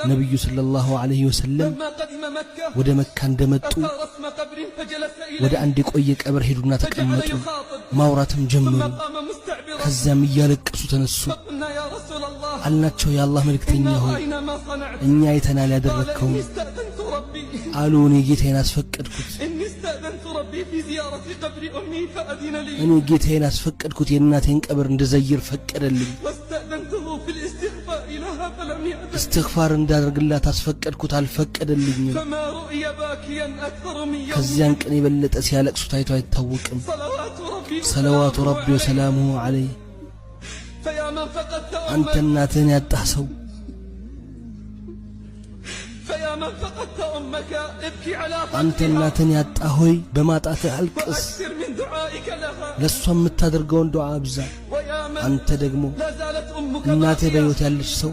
ነብዩ ሰለላሁ ዐለይሂ ወሰለም ወደ መካ እንደመጡ ወደ አንድ የቆየ ቀብር ሄዱና ተቀመጡ። ማውራትም ጀመሩ። ከዚያም እያለቀሱ ተነሱ። አልናቸው የአላህ መልእክተኛ ሆይ እኛ አይተናል ያደረከውን አሉ። እኔ ጌታዬን አስፈቀድኩት እኔ ጌታዬን አስፈቀድኩት የእናቴን ቀብር እንደዘይር ፈቀደልኝ። استغفار እንዳደርግላት አስፈቀድኩት አልፈቀደልኝም። ከዚያን ቀን የበለጠ ሲያለቅሱ ታይቶ አይታወቅም። ሰለዋቱ ረቢ ወሰላሙሁ ዐለይህ። አንተ እናትህን ያጣህ ሰው አንተ እናትህን ያጣህ ሆይ በማጣትህ አልቅስ፣ ለሷ የምታደርገውን ዱዓ አብዛ። አንተ ደግሞ እናትህ በሕይወት ያለች ሰው